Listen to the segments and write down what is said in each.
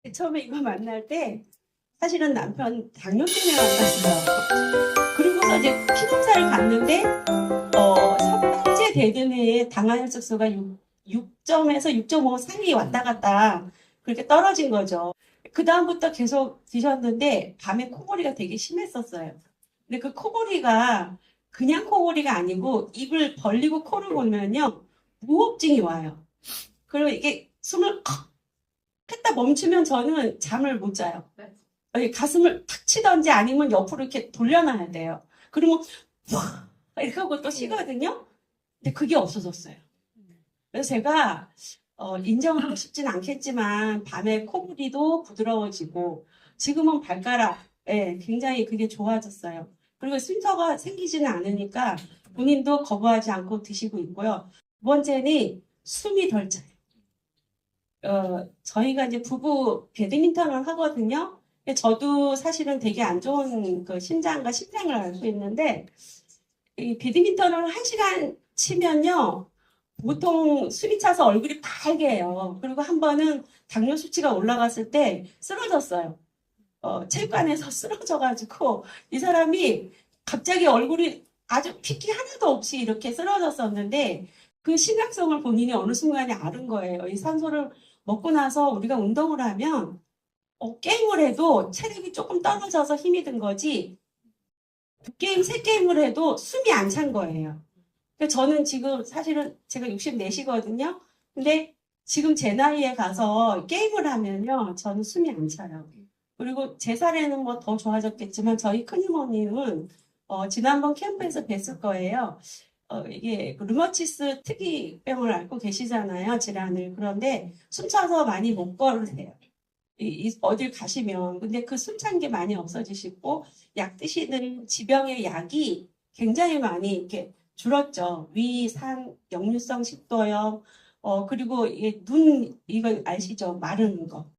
처음에 이거 만날 때 사실은 남편 당뇨 때문에 만났어요. 그리고서 이제 피검사를 갔는데 첫 번째 되던 해에 당화혈색소가 6점에서 6.5 사이 왔다 갔다 그렇게 떨어진 거죠. 그 다음부터 계속 드셨는데 밤에 코골이가 되게 심했었어요. 근데 그 코골이가 그냥 코골이가 아니고 입을 벌리고 코를 골면요 무호흡증이 와요. 그리고 이게 숨을 컥 했다 멈추면 저는 잠을 못 자요. 가슴을 탁 치던지 아니면 옆으로 이렇게 돌려놔야 돼요. 그러면 와 이렇게 하고 또 쉬거든요. 근데 그게 없어졌어요. 그래서 제가 인정하고 싶진 않겠지만 밤에 코골이도 부드러워지고 지금은 발가락에 굉장히 그게 좋아졌어요. 그리고 쉼터가 생기지는 않으니까 본인도 거부하지 않고 드시고 있고요. 두 번째는 숨이 덜 차요. 저희가 이제 부부 배드민턴을 하거든요. 근데 저도 사실은 되게 안 좋은 그 심장과 심장을 앓고 있는데, 이 배드민턴을 1시간 치면요, 보통 숨이 차서 얼굴이 빨개요. 그리고 한 번은 당뇨 수치가 올라갔을 때 쓰러졌어요. 체육관에서 쓰러져가지고, 이 사람이 갑자기 얼굴이 아주 핏기 하나도 없이 이렇게 쓰러졌었는데, 그 심각성을 본인이 어느 순간에 알은 거예요. 이 산소를 먹고 나서 우리가 운동을 하면 게임을 해도 체력이 조금 떨어져서 힘이 든 거지 두 게임, 세 게임을 해도 숨이 안 찬 거예요. 그러니까 저는 지금 사실은 제가 64시거든요. 근데 지금 제 나이에 가서 게임을 하면요. 저는 숨이 안 차요. 그리고 제 살에는 뭐 더 좋아졌겠지만 저희 큰이모님은 지난번 캠프에서 뵀을 거예요. 이게 그 류마티스 특이병을 앓고 계시잖아요, 질환을. 그런데 숨차서 많이 못 걸으세요. 어딜 가시면. 근데 그 숨찬 게 많이 없어지시고, 약 드시는 지병의 약이 굉장히 많이 이렇게 줄었죠. 위, 산, 역류성 식도염, 그리고 이게 이거 아시죠? 마르는 거.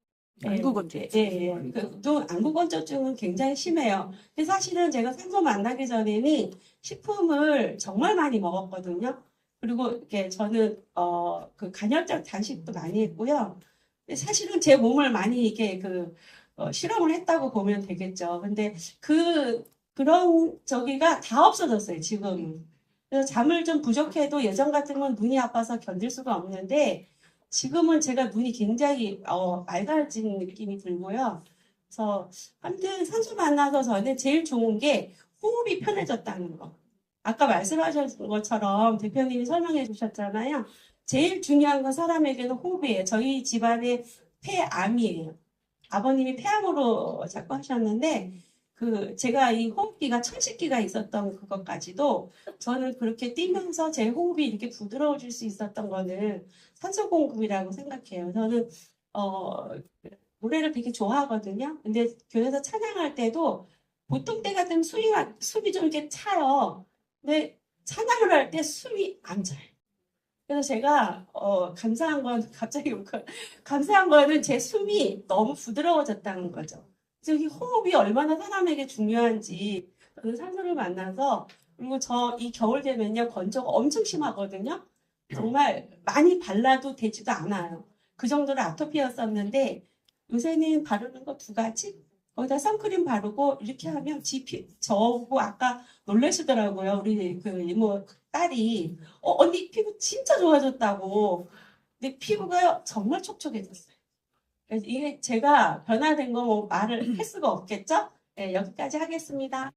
안구건조증. 예. 또 안구건조증은 굉장히 심해요. 근데 사실은 제가 산소 만나기 전에는 식품을 정말 많이 먹었거든요. 그리고 이렇게 저는 그 간헐적 단식도 많이 했고요. 근데 사실은 제 몸을 많이 이게 실험을 했다고 보면 되겠죠. 근데 그런 저기가 다 없어졌어요, 지금. 그래서 잠을 좀 부족해도 예전 같으면 눈이 아파서 견딜 수가 없는데 지금은 제가 눈이 굉장히 맑아진 느낌이 들고요. 그래서 아무튼 산소 만나서 저는 제일 좋은 게 호흡이 편해졌다는 거. 아까 말씀하신 것처럼 대표님이 설명해 주셨잖아요. 제일 중요한 건 사람에게는 호흡이에요. 저희 집안의 폐암이에요. 아버님이 폐암으로 자꾸 하셨는데 제가 이 호흡기가 천식기가 있었던 그것까지도 저는 그렇게 뛰면서 제 호흡이 이렇게 부드러워질 수 있었던 거는 산소 공급이라고 생각해요. 저는 어, 노래를 되게 좋아하거든요. 근데 교회에서 찬양할 때도 보통 때 같으면 숨이 좀 이렇게 차요. 근데 찬양을 할 때 숨이 안 차요. 그래서 제가 감사한 건 갑자기 감사한 거는 제 숨이 너무 부드러워졌다는 거죠. 그래서 이 호흡이 얼마나 사람에게 중요한지 저는 산소를 만나서 그리고 저 이 겨울 되면요 건조가 엄청 심하거든요. 정말 많이 발라도 되지도 않아요. 그 정도로 아토피였었는데 요새는 바르는 거 두 가지 거기다 선크림 바르고 이렇게 하면 저보고 아까 놀라시더라고요. 우리 그 이모 딸이 언니 피부 진짜 좋아졌다고. 근데 피부가 정말 촉촉해졌어요. 그래서 이게 제가 변화된 거 뭐 말을 할 수가 없겠죠? 네, 여기까지 하겠습니다.